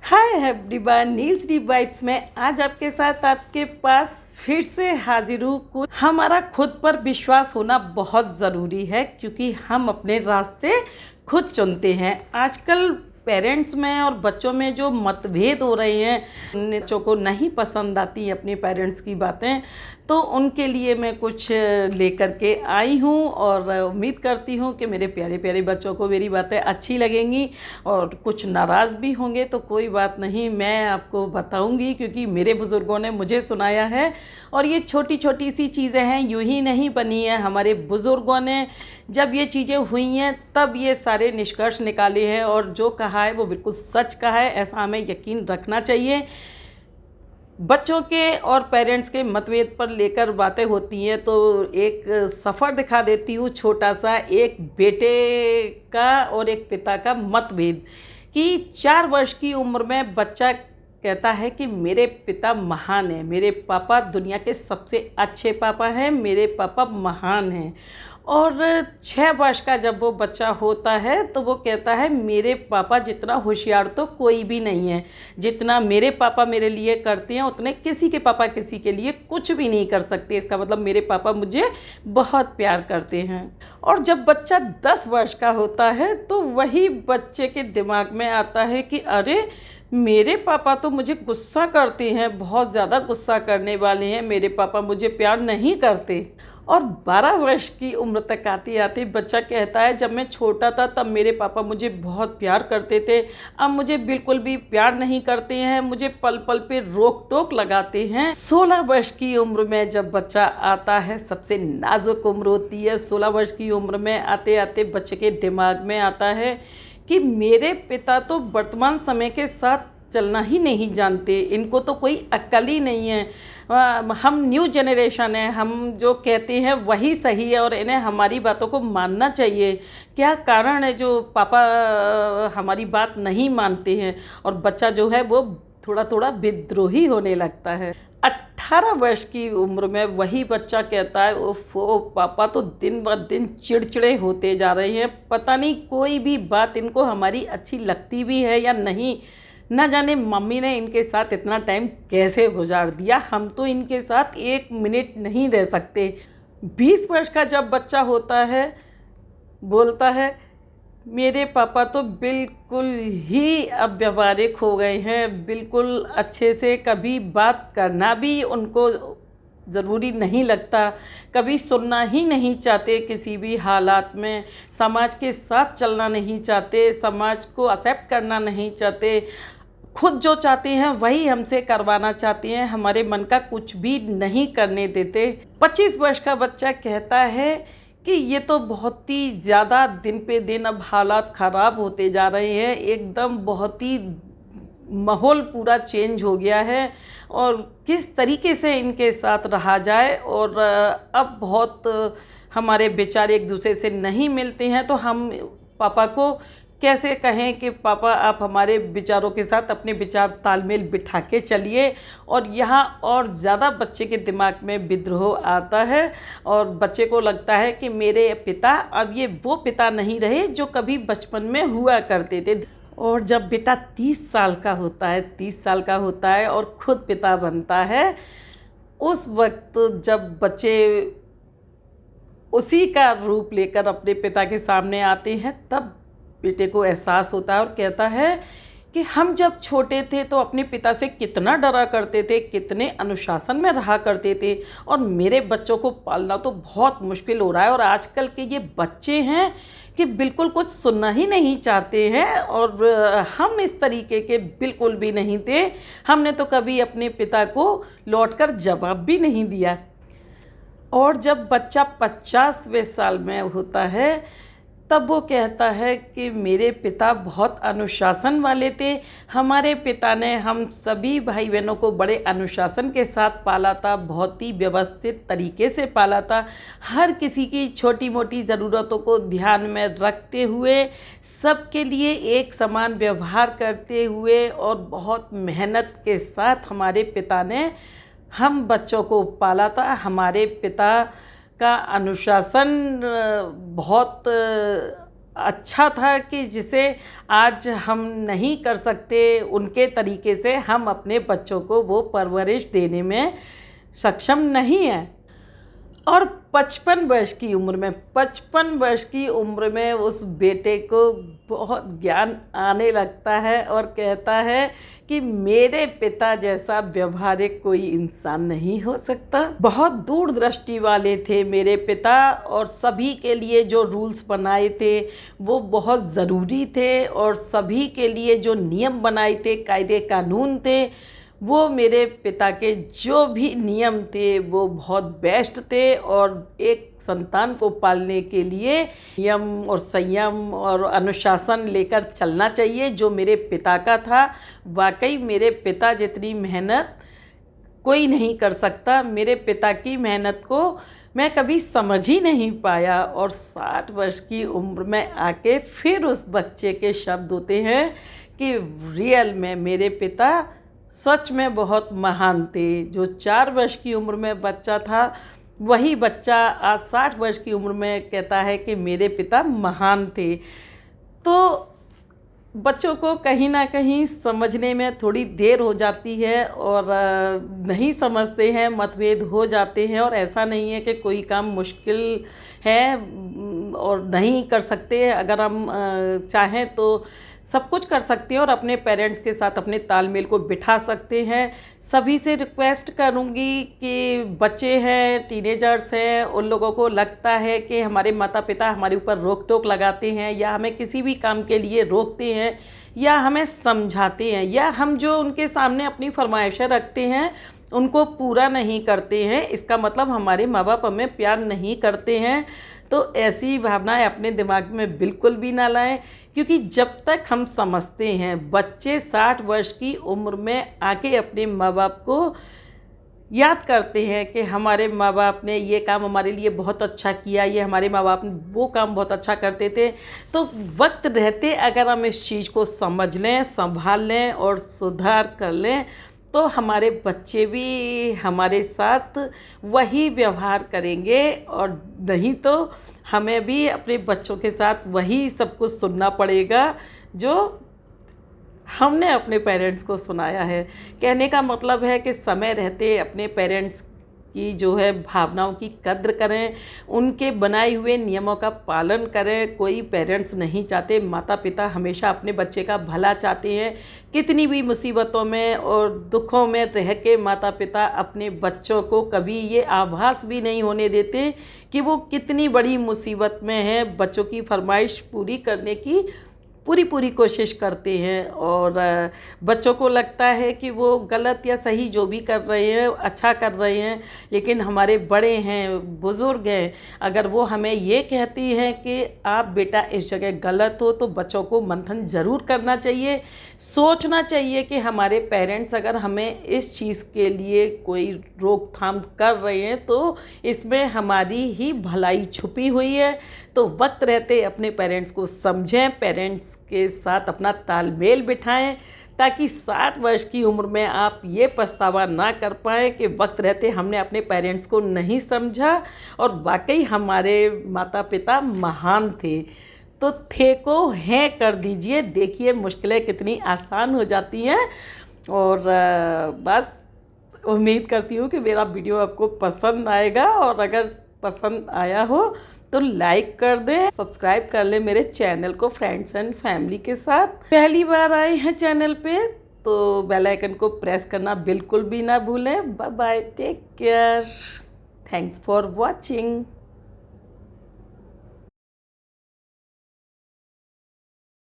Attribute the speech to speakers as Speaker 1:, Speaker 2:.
Speaker 1: Hi everyone, Niels D vibes में आज आपके साथ आपके पास फिर से हाजिर हूँ। हमारा खुद पर विश्वास होना बहुत ज़रूरी है क्योंकि हम अपने रास्ते खुद चुनते हैं। आजकल पेरेंट्स में और बच्चों में जो मतभेद हो रहे हैं, बच्चों को नहीं पसंद आती अपने पेरेंट्स की बातें, तो उनके लिए मैं कुछ लेकर के आई हूँ और उम्मीद करती हूँ कि मेरे प्यारे प्यारे बच्चों को मेरी बातें अच्छी लगेंगी। और कुछ नाराज़ भी होंगे तो कोई बात नहीं, मैं आपको बताऊंगी क्योंकि मेरे बुज़ुर्गों ने मुझे सुनाया है। और ये छोटी छोटी सी चीज़ें हैं, यूं ही नहीं बनी है। हमारे बुज़ुर्गों ने जब ये चीज़ें हुई हैं तब ये सारे निष्कर्ष निकाले हैं और जो कहा है वो बिल्कुल सच कहा है, ऐसा हमें यकीन रखना चाहिए। बच्चों के और पेरेंट्स के मतभेद पर लेकर बातें होती हैं तो एक सफ़र दिखा देती हूँ छोटा सा, एक बेटे का और एक पिता का मतभेद। कि 4 वर्ष की उम्र में बच्चा कहता है कि मेरे पिता महान हैं, मेरे पापा दुनिया के सबसे अच्छे पापा हैं, मेरे पापा महान हैं। और 6 वर्ष का जब वो बच्चा होता है तो वो कहता है मेरे पापा जितना होशियार तो कोई भी नहीं है, जितना मेरे पापा मेरे लिए करते हैं उतने किसी के पापा किसी के लिए कुछ भी नहीं कर सकते। इसका मतलब मेरे पापा मुझे बहुत प्यार करते हैं। और जब बच्चा 10 वर्ष का होता है तो वही बच्चे के दिमाग में आता है कि अरे मेरे पापा तो मुझे गुस्सा करते हैं, बहुत ज़्यादा गुस्सा करने वाले हैं, मेरे पापा मुझे प्यार नहीं करते। और 12 वर्ष की उम्र तक आते आते बच्चा कहता है जब मैं छोटा था तब मेरे पापा मुझे बहुत प्यार करते थे, अब मुझे बिल्कुल भी प्यार नहीं करते हैं, मुझे पल पल पे रोक टोक लगाते हैं। 16 वर्ष की उम्र में जब बच्चा आता है, सबसे नाजुक उम्र होती है। 16 वर्ष की उम्र में आते आते बच्चे के दिमाग में आता है कि मेरे पिता तो वर्तमान समय के साथ चलना ही नहीं जानते, इनको तो कोई अक्ल ही नहीं है। हम न्यू जनरेशन है, हम जो कहते हैं वही सही है और इन्हें हमारी बातों को मानना चाहिए। क्या कारण है जो पापा हमारी बात नहीं मानते हैं? और बच्चा जो है वो थोड़ा थोड़ा विद्रोही होने लगता है। 18 वर्ष की उम्र में वही बच्चा कहता है ओफो पापा तो दिन ब दिन चिड़चिड़े होते जा रहे हैं, पता नहीं कोई भी बात इनको हमारी अच्छी लगती भी है या नहीं, न जाने मम्मी ने इनके साथ इतना टाइम कैसे गुजार दिया, हम तो इनके साथ 1 मिनट नहीं रह सकते। 20 वर्ष का जब बच्चा होता है बोलता है मेरे पापा तो बिल्कुल ही अब व्यवहारिक हो गए हैं, बिल्कुल अच्छे से कभी बात करना भी उनको ज़रूरी नहीं लगता, कभी सुनना ही नहीं चाहते किसी भी हालात में, समाज के साथ चलना नहीं चाहते, समाज को एक्सेप्ट करना नहीं चाहते, खुद जो चाहते हैं वही हमसे करवाना चाहते हैं, हमारे मन का कुछ भी नहीं करने देते। 25 वर्ष का बच्चा कहता है कि ये तो बहुत ही ज़्यादा दिन पे दिन अब हालात ख़राब होते जा रहे हैं, एकदम बहुत ही माहौल पूरा चेंज हो गया है और किस तरीके से इनके साथ रहा जाए। और अब बहुत हमारे विचार एक दूसरे से नहीं मिलते हैं, तो हम पापा को कैसे कहें कि पापा आप हमारे विचारों के साथ अपने विचार तालमेल बिठा के चलिए। और यहाँ और ज़्यादा बच्चे के दिमाग में विद्रोह आता है और बच्चे को लगता है कि मेरे पिता अब ये वो पिता नहीं रहे जो कभी बचपन में हुआ करते थे। और जब बेटा 30 साल का होता है, 30 साल का होता है और खुद पिता बनता है, उस वक्त जब बच्चे उसी का रूप लेकर अपने पिता के सामने आते हैं तब बेटे को एहसास होता है और कहता है कि हम जब छोटे थे तो अपने पिता से कितना डरा करते थे, कितने अनुशासन में रहा करते थे, और मेरे बच्चों को पालना तो बहुत मुश्किल हो रहा है। और आजकल के ये बच्चे हैं कि बिल्कुल कुछ सुनना ही नहीं चाहते हैं और हम इस तरीके के बिल्कुल भी नहीं थे, हमने तो कभी अपने पिता को लौटकर जवाब भी नहीं दिया। और जब बच्चा 50वें साल में होता है तब वो कहता है कि मेरे पिता बहुत अनुशासन वाले थे, हमारे पिता ने हम सभी भाई बहनों को बड़े अनुशासन के साथ पाला था, बहुत ही व्यवस्थित तरीके से पाला था, हर किसी की छोटी मोटी ज़रूरतों को ध्यान में रखते हुए, सबके लिए एक समान व्यवहार करते हुए और बहुत मेहनत के साथ हमारे पिता ने हम बच्चों को पाला था। हमारे पिता का अनुशासन बहुत अच्छा था कि जिसे आज हम नहीं कर सकते उनके तरीके से, हम अपने बच्चों को वो परवरिश देने में सक्षम नहीं हैं। और 55 वर्ष की उम्र में उस बेटे को बहुत ज्ञान आने लगता है और कहता है कि मेरे पिता जैसा व्यवहारिक कोई इंसान नहीं हो सकता। बहुत दूरदृष्टि वाले थे मेरे पिता, और सभी के लिए जो रूल्स बनाए थे वो बहुत ज़रूरी थे, और सभी के लिए जो नियम बनाए थे, कायदे कानून थे, वो मेरे पिता के जो भी नियम थे वो बहुत बेस्ट थे। और एक संतान को पालने के लिए नियम और संयम और अनुशासन लेकर चलना चाहिए, जो मेरे पिता का था। वाकई मेरे पिता जितनी मेहनत कोई नहीं कर सकता। मेरे पिता की मेहनत को मैं कभी समझ ही नहीं पाया, और 60 वर्ष की उम्र में आके फिर उस बच्चे के शब्द होते हैं कि रियल में मेरे पिता सच में बहुत महान थे। जो 4 वर्ष की उम्र में बच्चा था, वही बच्चा आज 60 वर्ष की उम्र में कहता है कि मेरे पिता महान थे। तो बच्चों को कहीं ना कहीं समझने में थोड़ी देर हो जाती है, और नहीं समझते हैं, मतभेद हो जाते हैं। और ऐसा नहीं है कि कोई काम मुश्किल है और नहीं कर सकते। अगर हम चाहें तो सब कुछ कर सकते हैं और अपने पेरेंट्स के साथ अपने तालमेल को बिठा सकते हैं। सभी से रिक्वेस्ट करूंगी कि बच्चे हैं, टीनेजर्स हैं, उन लोगों को लगता है कि हमारे माता पिता हमारे ऊपर रोक टोक लगाते हैं, या हमें किसी भी काम के लिए रोकते हैं, या हमें समझाते हैं, या हम जो उनके सामने अपनी फरमाइशें रखते हैं उनको पूरा नहीं करते हैं, इसका मतलब हमारे माँ बाप हमें प्यार नहीं करते हैं। तो ऐसी भावनाएं अपने दिमाग में बिल्कुल भी ना लाएं, क्योंकि जब तक हम समझते हैं, बच्चे 60 वर्ष की उम्र में आके अपने माँ बाप को याद करते हैं कि हमारे माँ बाप ने ये काम हमारे लिए बहुत अच्छा किया, ये हमारे माँ बाप वो काम बहुत अच्छा करते थे। तो वक्त रहते अगर हम इस चीज़ को समझ लें, संभाल लें और सुधार कर लें, तो हमारे बच्चे भी हमारे साथ वही व्यवहार करेंगे। और नहीं तो हमें भी अपने बच्चों के साथ वही सब कुछ सुनना पड़ेगा जो हमने अपने पेरेंट्स को सुनाया है। कहने का मतलब है कि समय रहते अपने पेरेंट्स की जो है भावनाओं की कद्र करें, उनके बनाए हुए नियमों का पालन करें। कोई पेरेंट्स नहीं चाहते, माता पिता हमेशा अपने बच्चे का भला चाहते हैं। कितनी भी मुसीबतों में और दुखों में रह के माता पिता अपने बच्चों को कभी ये आभास भी नहीं होने देते कि वो कितनी बड़ी मुसीबत में है। बच्चों की फरमाइश पूरी करने की पूरी कोशिश करते हैं, और बच्चों को लगता है कि वो गलत या सही जो भी कर रहे हैं अच्छा कर रहे हैं। लेकिन हमारे बड़े हैं, बुज़ुर्ग हैं, अगर वो हमें ये कहती हैं कि आप बेटा इस जगह गलत हो, तो बच्चों को मंथन ज़रूर करना चाहिए। सोचना चाहिए कि हमारे पेरेंट्स अगर हमें इस चीज़ के लिए कोई रोकथाम कर रहे हैं तो इसमें हमारी ही भलाई छुपी हुई है। तो वक्त रहते अपने पेरेंट्स को समझें, पेरेंट्स के साथ अपना तालमेल बिठाएं, ताकि 60 वर्ष की उम्र में आप ये पछतावा ना कर पाएँ कि वक्त रहते हमने अपने पेरेंट्स को नहीं समझा और वाकई हमारे माता पिता महान थे। तो थे को हैं कर दीजिए, देखिए मुश्किलें कितनी आसान हो जाती हैं। और बस उम्मीद करती हूँ कि मेरा वीडियो आपको पसंद आएगा, और अगर पसंद आया हो तो लाइक कर दें, सब्सक्राइब कर लें मेरे चैनल को फ्रेंड्स एंड फैमिली के साथ। पहली बार आए हैं चैनल पे तो बेल आइकन को प्रेस करना बिल्कुल भी ना भूलें। Bye bye, take care, thanks for watching.